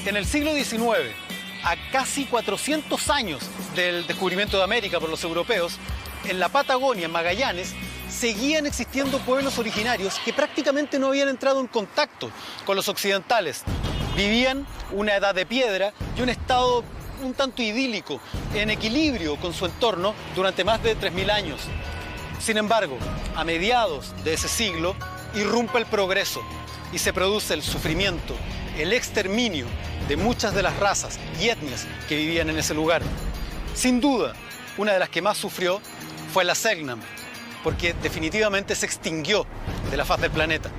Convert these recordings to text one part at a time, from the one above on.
En el siglo XIX, a casi 400 años del descubrimiento de América por los europeos, en la Patagonia, en Magallanes, seguían existiendo pueblos originarios que prácticamente no habían entrado en contacto con los occidentales. Vivían una edad de piedra y un estado un tanto idílico, en equilibrio con su entorno durante más de 3.000 años. Sin embargo, a mediados de ese siglo, irrumpe el progreso y se produce el sufrimiento, el exterminio de muchas de las razas y etnias que vivían en ese lugar. Sin duda, una de las que más sufrió fue la Selknam, porque definitivamente se extinguió de la faz del planeta.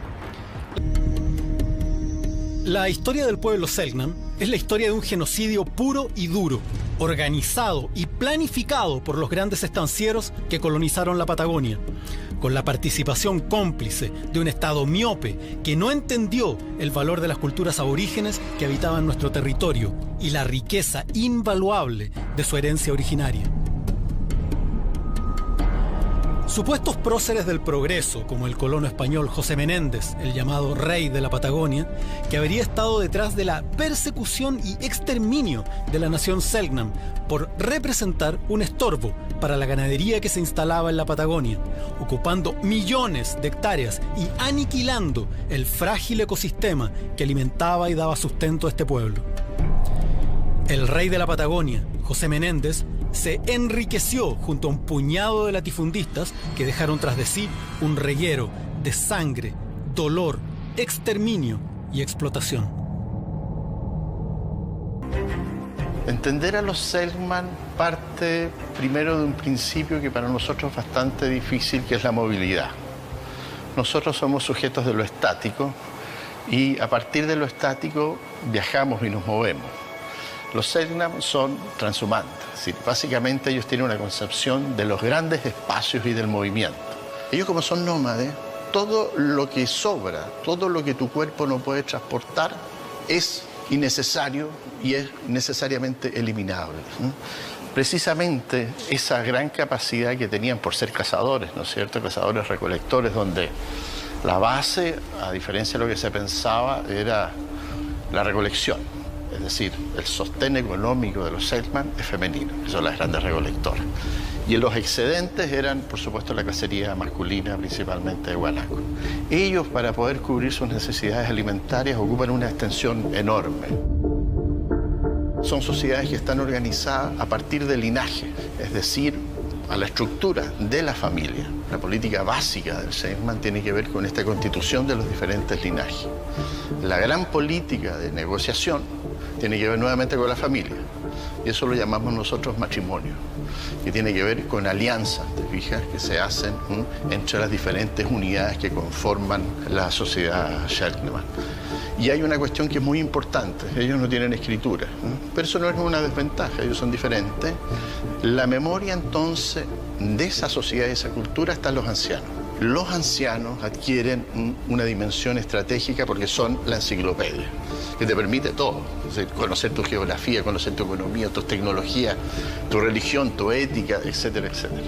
La historia del pueblo Selknam es la historia de un genocidio puro y duro, organizado y planificado por los grandes estancieros que colonizaron la Patagonia, con la participación cómplice de un Estado miope que no entendió el valor de las culturas aborígenes que habitaban nuestro territorio y la riqueza invaluable de su herencia originaria. Supuestos próceres del progreso, como el colono español José Menéndez, el llamado rey de la Patagonia, que habría estado detrás de la persecución y exterminio de la nación Selknam por representar un estorbo para la ganadería que se instalaba en la Patagonia, ocupando millones de hectáreas y aniquilando el frágil ecosistema que alimentaba y daba sustento a este pueblo. El rey de la Patagonia, José Menéndez, se enriqueció junto a un puñado de latifundistas que dejaron tras de sí un reguero de sangre, dolor, exterminio y explotación. Entender a los Selknam parte primero de un principio que para nosotros es bastante difícil, que es la movilidad. Nosotros somos sujetos de lo estático y a partir de lo estático viajamos y nos movemos. Los Selknam son transhumantes, es decir, básicamente ellos tienen una concepción de los grandes espacios y del movimiento. Ellos, como son nómades, todo lo que sobra, todo lo que tu cuerpo no puede transportar es innecesario y es necesariamente eliminable. Precisamente esa gran capacidad que tenían por ser cazadores, ¿no es cierto? Cazadores recolectores, donde la base, a diferencia de lo que se pensaba, era la recolección. Es decir, el sostén económico de los Selknam es femenino, que son las grandes recolectoras. Y los excedentes eran, por supuesto, la cacería masculina, principalmente de guanaco. Ellos, para poder cubrir sus necesidades alimentarias, ocupan una extensión enorme. Son sociedades que están organizadas a partir del linaje, es decir, a la estructura de la familia. La política básica del Selknam tiene que ver con esta constitución de los diferentes linajes. La gran política de negociación tiene que ver nuevamente con la familia, y eso lo llamamos nosotros matrimonio, que tiene que ver con alianzas, ¿te fijas?, que se hacen entre las diferentes unidades que conforman la sociedad Selknam. Y hay una cuestión que es muy importante: ellos no tienen escritura, pero eso no es una desventaja, ellos son diferentes. La memoria entonces de esa sociedad y esa cultura está en los ancianos. Los ancianos adquieren una dimensión estratégica porque son la enciclopedia, que te permite todo, es decir, conocer tu geografía, conocer tu economía, tus tecnologías, tu religión, tu ética, etcétera, etcétera.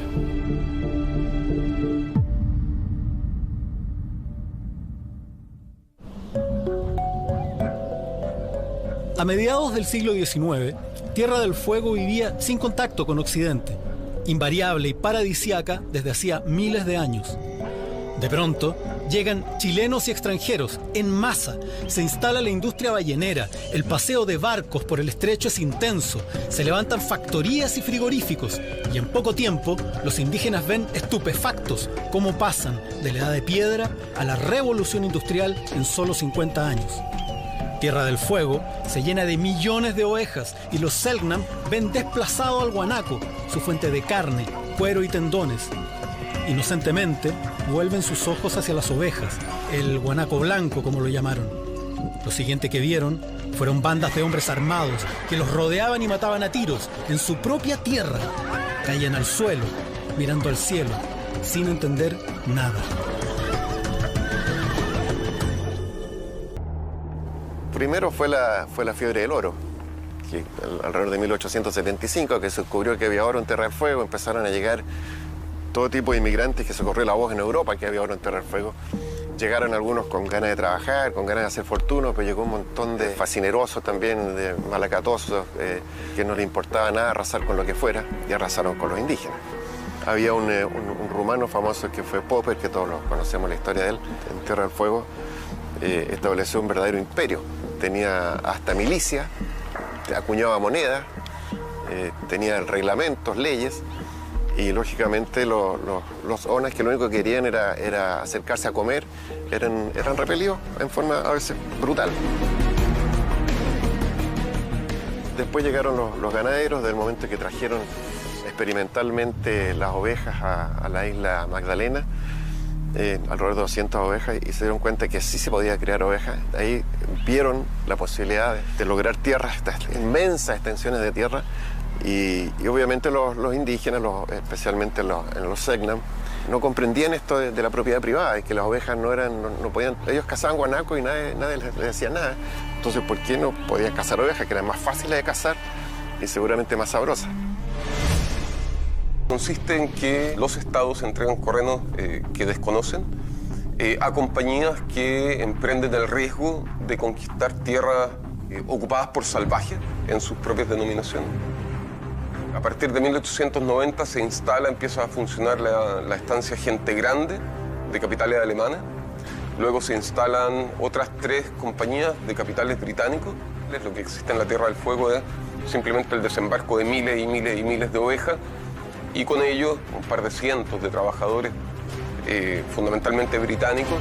A mediados del siglo XIX, Tierra del Fuego vivía sin contacto con Occidente, invariable y paradisíaca desde hacía miles de años. De pronto, llegan chilenos y extranjeros en masa, se instala la industria ballenera, el paseo de barcos por el estrecho es intenso, se levantan factorías y frigoríficos, y en poco tiempo los indígenas ven estupefactos cómo pasan de la edad de piedra a la revolución industrial en solo 50 años. Tierra del Fuego se llena de millones de ovejas y los Selknam ven desplazado al guanaco, su fuente de carne, cuero y tendones. Inocentemente, vuelven sus ojos hacia las ovejas, el guanaco blanco, como lo llamaron. Lo siguiente que vieron fueron bandas de hombres armados que los rodeaban y mataban a tiros en su propia tierra. Caían al suelo, mirando al cielo, sin entender nada. Primero fue la fiebre del oro, que alrededor de 1875, que se descubrió que había oro en Tierra del Fuego, empezaron a llegar todo tipo de inmigrantes, que se corrió la voz en Europa que había oro en Tierra del Fuego, Llegaron algunos con ganas de trabajar, con ganas de hacer fortuna, pero llegó un montón de facinerosos también, de malacatosos, que no les importaba nada arrasar con lo que fuera, y arrasaron con los indígenas. Había un rumano famoso que fue Popper, que todos conocemos la historia de él, en Tierra del Fuego, estableció un verdadero imperio. Tenía hasta milicia, acuñaba moneda, tenía reglamentos, leyes, y lógicamente los onas, que lo único que querían era acercarse a comer, eran repelidos en forma a veces brutal. Después llegaron los ganaderos, del momento que trajeron experimentalmente las ovejas a la isla Magdalena, alrededor de 200 ovejas, y se dieron cuenta que sí se podía criar ovejas. Ahí vieron la posibilidad de lograr tierras, estas inmensas extensiones de tierra, y obviamente los indígenas, especialmente en los Selknam, no comprendían esto de la propiedad privada, y que las ovejas no podían, ellos cazaban guanacos y nadie les decía nada. Entonces, ¿por qué no podían cazar ovejas, que eran más fáciles de cazar y seguramente más sabrosas? Consiste en que los estados entregan terrenos que desconocen a compañías que emprenden el riesgo de conquistar tierras ocupadas por salvajes en sus propias denominaciones. A partir de 1890 empieza a funcionar la estancia Gente Grande de capitales alemanes. Luego se instalan otras 3 compañías de capitales británicos. Lo que existe en la Tierra del Fuego es simplemente el desembarco de miles y miles y miles de ovejas, y con ellos un par de cientos de trabajadores, fundamentalmente británicos.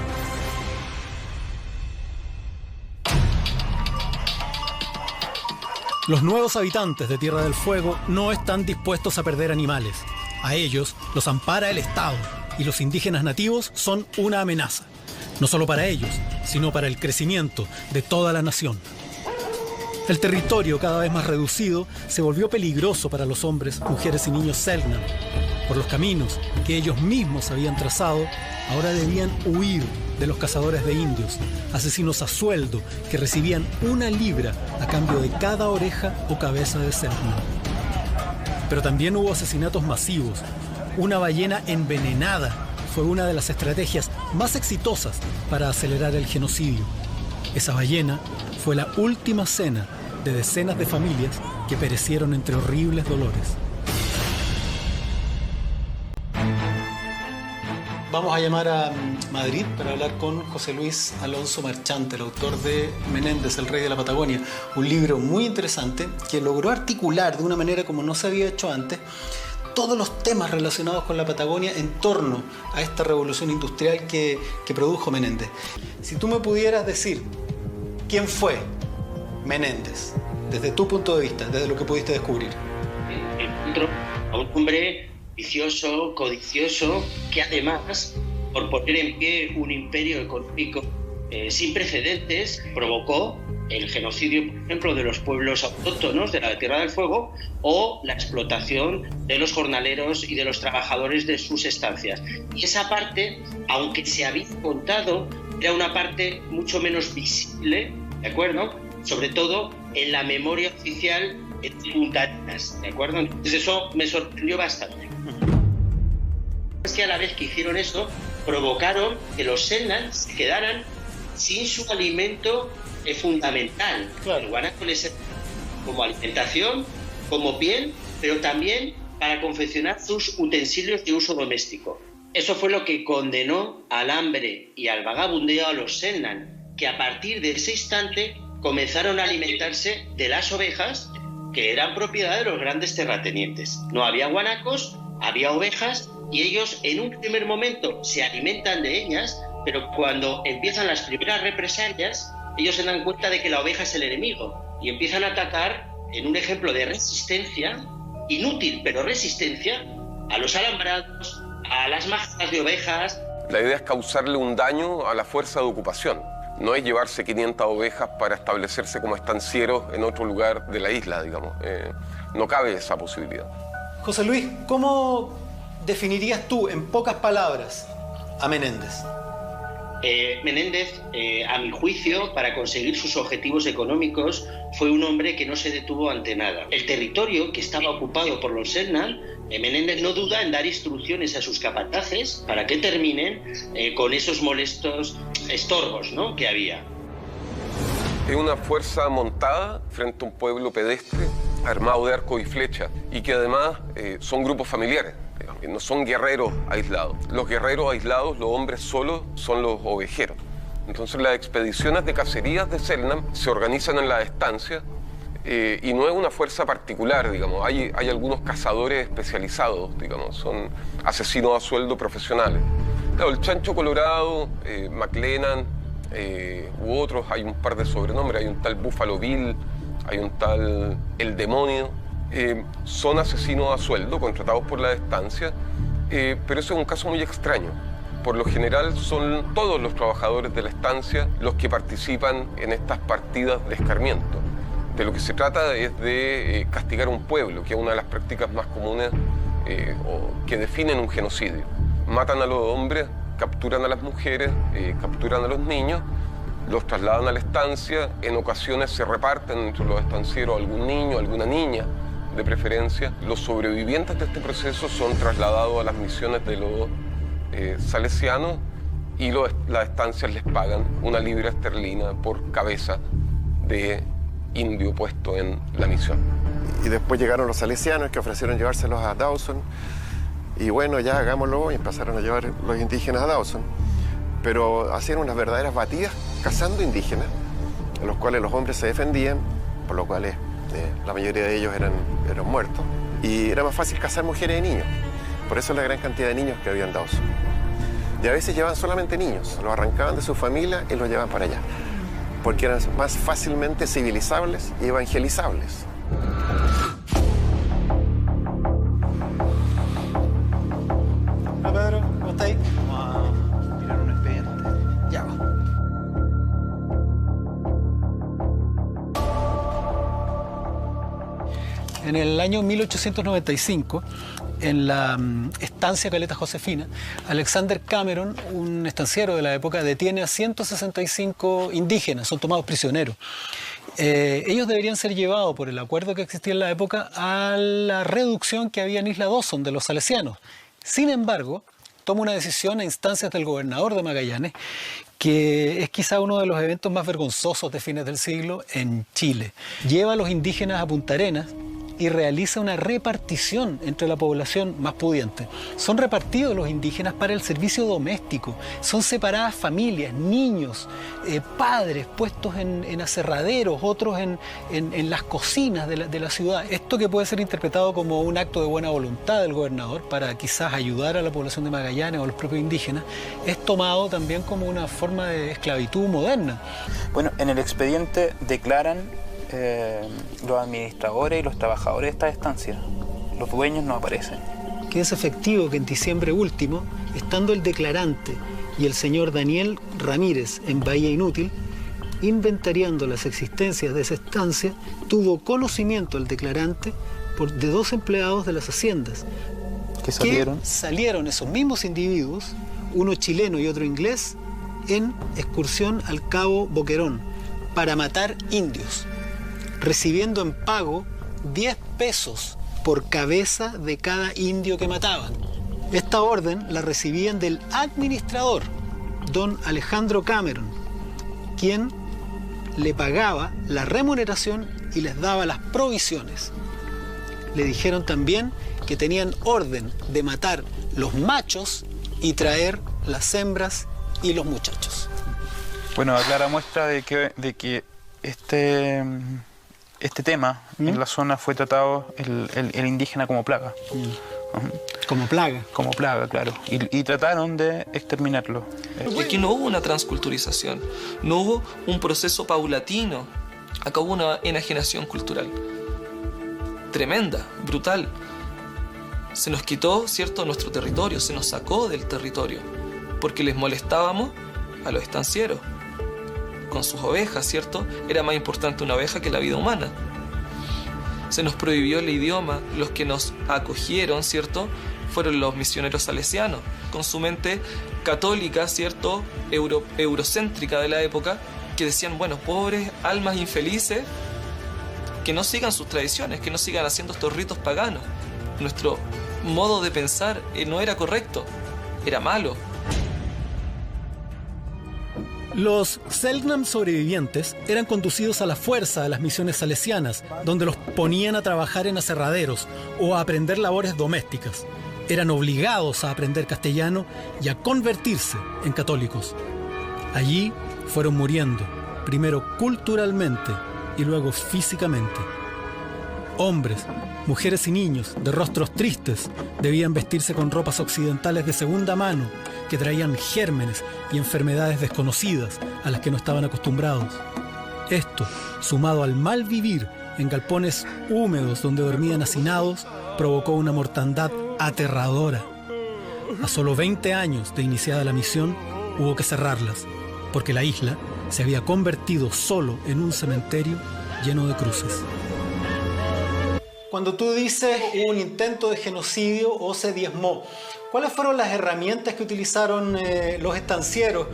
Los nuevos habitantes de Tierra del Fuego no están dispuestos a perder animales. A ellos los ampara el Estado, y los indígenas nativos son una amenaza. No solo para ellos, sino para el crecimiento de toda la nación. El territorio, cada vez más reducido, se volvió peligroso para los hombres, mujeres y niños Selknam. Por los caminos que ellos mismos habían trazado, ahora debían huir de los cazadores de indios, asesinos a sueldo que recibían 1 libra a cambio de cada oreja o cabeza de Selknam. Pero también hubo asesinatos masivos. Una ballena envenenada fue una de las estrategias más exitosas para acelerar el genocidio. Esa ballena fue la última cena de decenas de familias que perecieron entre horribles dolores. Vamos a llamar a Madrid para hablar con José Luis Alonso Marchante, el autor de Menéndez, el rey de la Patagonia, un libro muy interesante que logró articular de una manera como no se había hecho antes todos los temas relacionados con la Patagonia en torno a esta revolución industrial que produjo Menéndez. Si tú me pudieras decir quién fue Menéndez, desde tu punto de vista, desde lo que pudiste descubrir. A un hombre vicioso, codicioso, que además, por poner en pie un imperio económico sin precedentes, provocó el genocidio, por ejemplo, de los pueblos autóctonos de la Tierra del Fuego, o la explotación de los jornaleros y de los trabajadores de sus estancias. Y esa parte, aunque se había contado, era una parte mucho menos visible, ¿de acuerdo? Sobre todo en la memoria oficial de Punta Arenas, ¿de acuerdo? Entonces eso me sorprendió bastante. Es que a la vez que hicieron eso, provocaron que los Selknam se quedaran sin su alimento fundamental. Claro. El guanaco les servía como alimentación, como piel, pero también para confeccionar sus utensilios de uso doméstico. Eso fue lo que condenó al hambre y al vagabundeo a los Selknam, que a partir de ese instante comenzaron a alimentarse de las ovejas, que eran propiedad de los grandes terratenientes. No había guanacos, había ovejas, y ellos en un primer momento se alimentan de ellas, pero cuando empiezan las primeras represalias, ellos se dan cuenta de que la oveja es el enemigo y empiezan a atacar, en un ejemplo de resistencia, inútil pero resistencia, a los alambrados, a las majadas de ovejas. La idea es causarle un daño a la fuerza de ocupación. No es llevarse 500 ovejas para establecerse como estancieros en otro lugar de la isla, digamos. No cabe esa posibilidad. José Luis, ¿cómo definirías tú, en pocas palabras, a Menéndez? Menéndez, a mi juicio, para conseguir sus objetivos económicos, fue un hombre que no se detuvo ante nada. El territorio que estaba ocupado por los Selknam, Menéndez no duda en dar instrucciones a sus capataces para que terminen con esos molestos estorbos, ¿no?, que había. Es una fuerza montada frente a un pueblo pedestre, armado de arco y flecha, y que además son grupos familiares. No son guerreros aislados. Los guerreros aislados, los hombres solos, son los ovejeros. Entonces las expediciones de cacerías de Selknam se organizan en las estancias y no es una fuerza particular, digamos. Hay algunos cazadores especializados, digamos, son asesinos a sueldo profesionales. Claro, el Chancho Colorado, McLennan u otros, hay un par de sobrenombres, hay un tal Buffalo Bill, hay un tal El Demonio. Son asesinos a sueldo, contratados por la estancia, pero ese es un caso muy extraño. Por lo general son todos los trabajadores de la estancia los que participan en estas partidas de escarmiento. De lo que se trata es de castigar un pueblo, que es una de las prácticas más comunes o que definen un genocidio. Matan a los hombres, capturan a las mujeres, capturan a los niños, los trasladan a la estancia, en ocasiones se reparten entre los estancieros algún niño, alguna niña, de preferencia. Los sobrevivientes de este proceso son trasladados a las misiones de los salesianos y las estancias les pagan 1 libra esterlina por cabeza de indio puesto en la misión. Y después llegaron los salesianos que ofrecieron llevárselos a Dawson y bueno, ya hagámoslo, y empezaron a llevar los indígenas a Dawson, pero hacían unas verdaderas batidas cazando indígenas, en los cuales los hombres se defendían, por lo cual la mayoría de ellos eran muertos, y era más fácil cazar mujeres y niños. Por eso la gran cantidad de niños que había en Dawson. Y a veces llevaban solamente niños, los arrancaban de su familia y los llevaban para allá, porque eran más fácilmente civilizables y evangelizables. Hola Pedro, ¿cómo estáis? Vamos a mirar un expediente. Ya va. En el año 1895, en la estancia Caleta Josefina, Alexander Cameron, un estanciero de la época, detiene a 165 indígenas, son tomados prisioneros. Ellos deberían ser llevados, por el acuerdo que existía en la época, a la reducción que había en Isla Dawson de los salesianos. Sin embargo, toma una decisión a instancias del gobernador de Magallanes, que es quizá uno de los eventos más vergonzosos de fines del siglo en Chile. Lleva a los indígenas a Punta Arenas y realiza una repartición entre la población más pudiente. Son repartidos los indígenas para el servicio doméstico, son separadas familias, niños, padres puestos en aserraderos, otros en las cocinas de la ciudad. Esto que puede ser interpretado como un acto de buena voluntad del gobernador para quizás ayudar a la población de Magallanes o a los propios indígenas, es tomado también como una forma de esclavitud moderna. Bueno, en el expediente declaran los administradores y los trabajadores de esta estancia. Los dueños no aparecen. Que es efectivo que en diciembre último, estando el declarante y el señor Daniel Ramírez en Bahía Inútil, inventariando las existencias de esa estancia, tuvo conocimiento el declarante de 2 empleados de las haciendas. ¿Qué salieron? Que salieron esos mismos individuos, uno chileno y otro inglés, en excursión al Cabo Boquerón para matar indios, recibiendo en pago 10 pesos por cabeza de cada indio que mataban. Esta orden la recibían del administrador, don Alejandro Cameron, quien le pagaba la remuneración y les daba las provisiones. Le dijeron también que tenían orden de matar los machos y traer las hembras y los muchachos. Bueno, a clara muestra de que este tema en la zona fue tratado el indígena como plaga. Como plaga. Como plaga, claro. Y trataron de exterminarlo. Aquí no hubo una transculturización, no hubo un proceso paulatino. Acá hubo una enajenación cultural tremenda, brutal. Se nos quitó, ¿cierto?, nuestro territorio, se nos sacó del territorio, porque les molestábamos a los estancieros. Con sus ovejas, ¿cierto? Era más importante una oveja que la vida humana. Se nos prohibió el idioma. Los que nos acogieron, ¿cierto?, fueron los misioneros salesianos. Con su mente católica, ¿cierto?, eurocéntrica de la época, que decían, bueno, pobres almas infelices, que no sigan sus tradiciones, que no sigan haciendo estos ritos paganos. Nuestro modo de pensar no era correcto, era malo. Los Selknam sobrevivientes eran conducidos a la fuerza a las misiones salesianas, donde los ponían a trabajar en aserraderos o a aprender labores domésticas. Eran obligados a aprender castellano y a convertirse en católicos. Allí fueron muriendo, primero culturalmente y luego físicamente. Hombres, mujeres y niños de rostros tristes debían vestirse con ropas occidentales de segunda mano que traían gérmenes y enfermedades desconocidas a las que no estaban acostumbrados. Esto, sumado al mal vivir en galpones húmedos donde dormían hacinados, provocó una mortandad aterradora. A solo 20 años de iniciada la misión, hubo que cerrarlas, porque la isla se había convertido solo en un cementerio lleno de cruces. Cuando tú dices hubo un intento de genocidio o se diezmó, ¿cuáles fueron las herramientas que utilizaron los estancieros,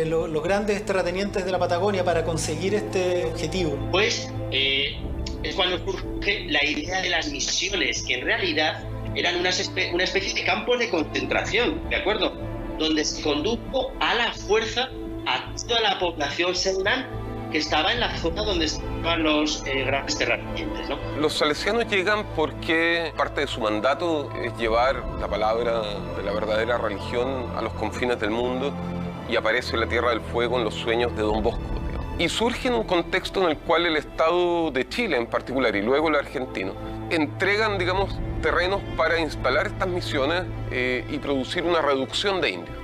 los grandes terratenientes de la Patagonia para conseguir este objetivo? Pues es cuando surge la idea de las misiones, que en realidad eran una especie de campos de concentración, ¿de acuerdo? Donde se condujo a la fuerza a toda la población Selknam que estaba en la zona donde estaban los grandes terratenientes, ¿no? Los salesianos llegan porque parte de su mandato es llevar la palabra de la verdadera religión a los confines del mundo, y aparece la Tierra del Fuego en los sueños de Don Bosco, digamos. Y surge en un contexto en el cual el Estado de Chile en particular y luego el argentino entregan, digamos, terrenos para instalar estas misiones y producir una reducción de indios.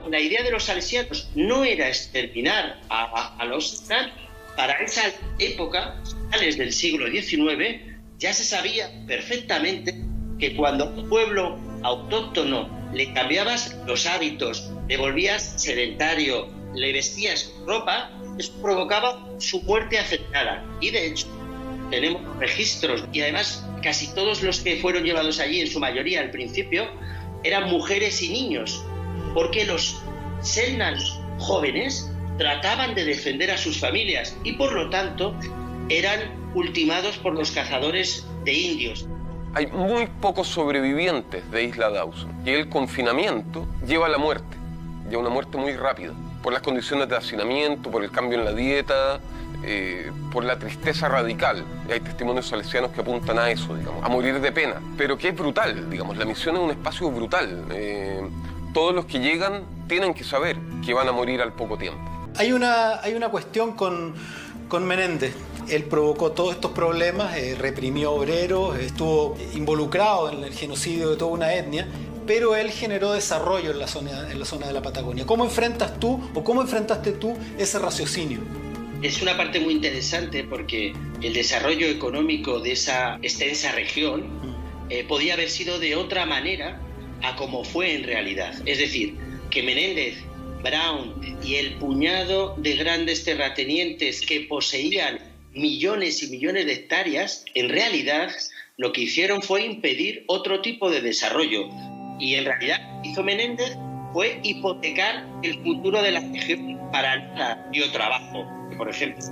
La idea de los salesianos no era exterminar a los Selknam. Para esa época, finales del siglo XIX, ya se sabía perfectamente que cuando a un pueblo autóctono le cambiabas los hábitos, le volvías sedentario, le vestías ropa, eso provocaba su muerte acelerada. Y de hecho, tenemos registros, y además casi todos los que fueron llevados allí, en su mayoría al principio, eran mujeres y niños, porque los Selknam jóvenes trataban de defender a sus familias y por lo tanto eran ultimados por los cazadores de indios. Hay muy pocos sobrevivientes de Isla Dawson y el confinamiento lleva a la muerte, lleva a una muerte muy rápida, por las condiciones de hacinamiento, por el cambio en la dieta, por la tristeza radical. Y hay testimonios salesianos que apuntan a eso, digamos, a morir de pena, pero que es brutal, digamos, la misión es un espacio brutal. Todos los que llegan tienen que saber que van a morir al poco tiempo. Hay una cuestión con Menéndez. Él provocó todos estos problemas, reprimió obreros, estuvo involucrado en el genocidio de toda una etnia, pero él generó desarrollo en la zona de la Patagonia. ¿Cómo enfrentas tú o cómo enfrentaste tú ese raciocinio? Es una parte muy interesante porque el desarrollo económico de esa extensa región podía haber sido de otra manera a como fue en realidad. Es decir, que Menéndez, Brown y el puñado de grandes terratenientes que poseían millones y millones de hectáreas, en realidad lo que hicieron fue impedir otro tipo de desarrollo. Y en realidad lo que hizo Menéndez fue hipotecar el futuro de la región para nada dio trabajo. Por ejemplo,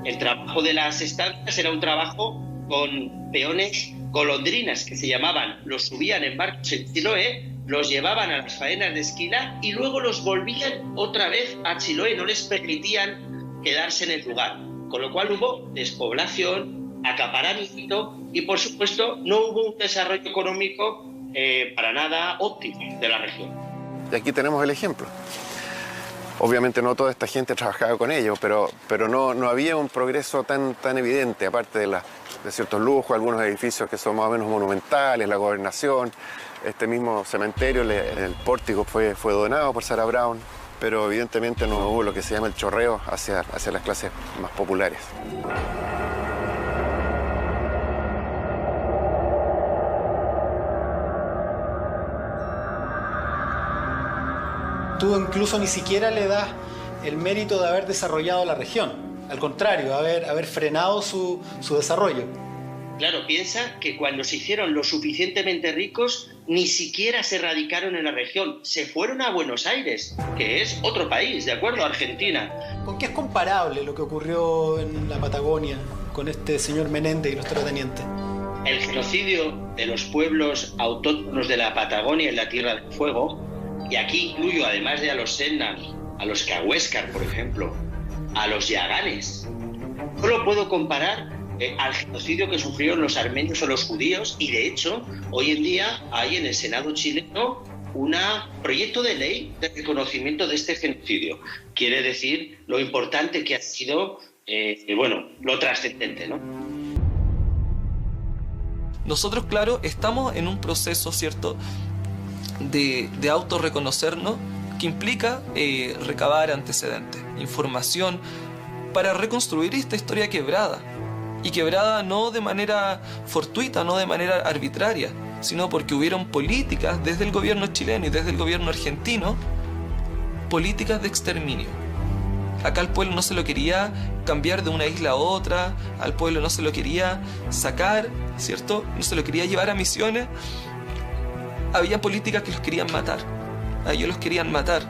el trabajo de las estancias era un trabajo con peones golondrinas que se llamaban, los subían en barcos en Chiloé, los llevaban a las faenas de esquila y luego los volvían otra vez a Chiloé, no les permitían quedarse en el lugar, con lo cual hubo despoblación, acaparamiento y por supuesto no hubo un desarrollo económico para nada óptimo de la región. Y aquí tenemos el ejemplo. Obviamente no toda esta gente trabajaba con ellos, pero no había un progreso tan evidente, aparte de ciertos lujos, algunos edificios que son más o menos monumentales, la gobernación, este mismo cementerio, el pórtico fue donado por Sarah Brown, pero evidentemente no hubo lo que se llama el chorreo hacia las clases más populares. Tú incluso ni siquiera le das el mérito de haber desarrollado la región. Al contrario, haber frenado su desarrollo. Claro, piensa que cuando se hicieron lo suficientemente ricos, ni siquiera se radicaron en la región. Se fueron a Buenos Aires, que es otro país, ¿de acuerdo? Argentina. ¿Con qué es comparable lo que ocurrió en la Patagonia con este señor Menéndez y los terratenientes? El genocidio de los pueblos autóctonos de la Patagonia en la Tierra del Fuego, y aquí incluyo, además de a los Selknam, a los Cahuéscar, por ejemplo, a los Yaganes, solo puedo comparar al genocidio que sufrieron los armenios o los judíos, y de hecho hoy en día hay en el Senado chileno un proyecto de ley de reconocimiento de este genocidio. Quiere decir lo importante que ha sido, lo trascendente, ¿no? Nosotros, claro, estamos en un proceso, ¿cierto?, de autorreconocernos, que implica recabar antecedentes, información, para reconstruir esta historia quebrada. Y quebrada no de manera fortuita, no de manera arbitraria, sino porque hubieron políticas desde el gobierno chileno y desde el gobierno argentino, políticas de exterminio. Acá al pueblo no se lo quería cambiar de una isla a otra, al pueblo no se lo quería sacar, ¿cierto? No se lo quería llevar a misiones. Había políticas que los querían matar, a ellos los querían matar,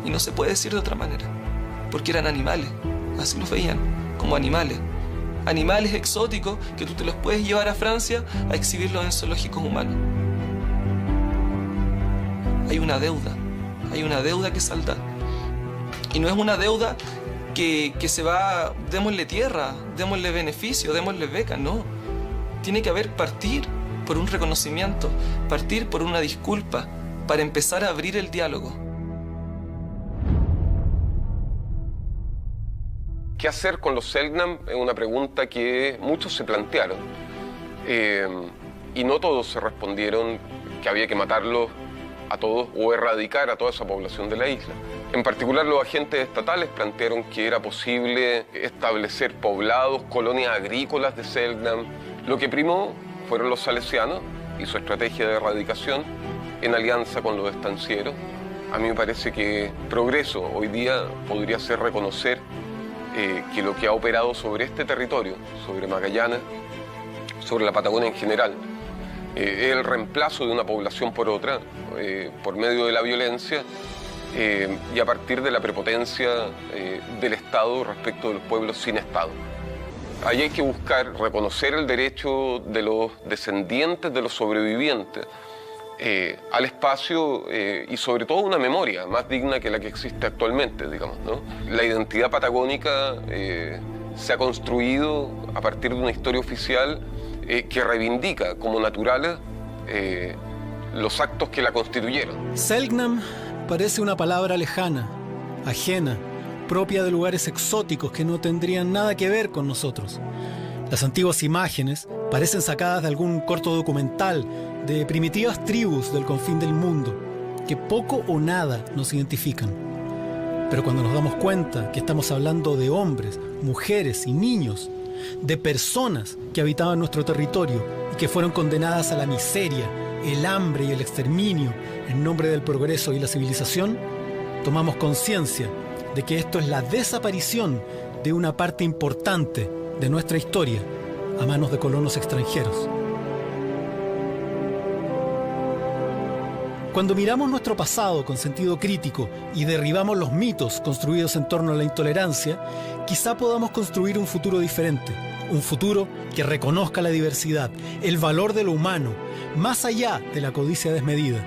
y no se puede decir de otra manera, porque eran animales, así los veían, como animales. Animales exóticos que tú te los puedes llevar a Francia a exhibirlos en zoológicos humanos. Hay una deuda que saldar. Y no es una deuda que se va, démosle tierra, démosle beneficio, démosle beca, no. Tiene que haber partir por un reconocimiento, partir por una disculpa, para empezar a abrir el diálogo. ¿Qué hacer con los Selknam? Es una pregunta que muchos se plantearon. Y no todos se respondieron que había que matarlos a todos o erradicar a toda esa población de la isla. En particular, los agentes estatales plantearon que era posible establecer poblados, colonias agrícolas de Selknam. Lo que primó fueron los salesianos y su estrategia de erradicación en alianza con los estancieros. A mí me parece que progreso hoy día podría ser reconocer que lo que ha operado sobre este territorio, sobre Magallanes, sobre la Patagonia en general, es el reemplazo de una población por otra, por medio de la violencia y a partir de la prepotencia del Estado respecto de los pueblos sin Estado. Ahí hay que buscar reconocer el derecho de los descendientes de los sobrevivientes al espacio y sobre todo una memoria más digna que la que existe actualmente, digamos, ¿no? La identidad patagónica se ha construido a partir de una historia oficial que reivindica como naturales los actos que la constituyeron. Selknam parece una palabra lejana, ajena, propia de lugares exóticos que no tendrían nada que ver con nosotros. Las antiguas imágenes parecen sacadas de algún corto documental de primitivas tribus del confín del mundo, que poco o nada nos identifican. Pero cuando nos damos cuenta que estamos hablando de hombres, mujeres y niños, de personas que habitaban nuestro territorio y que fueron condenadas a la miseria, el hambre y el exterminio en nombre del progreso y la civilización, tomamos conciencia de que esto es la desaparición de una parte importante de nuestra historia a manos de colonos extranjeros. Cuando miramos nuestro pasado con sentido crítico y derribamos los mitos construidos en torno a la intolerancia, quizá podamos construir un futuro diferente, un futuro que reconozca la diversidad, el valor de lo humano, más allá de la codicia desmedida.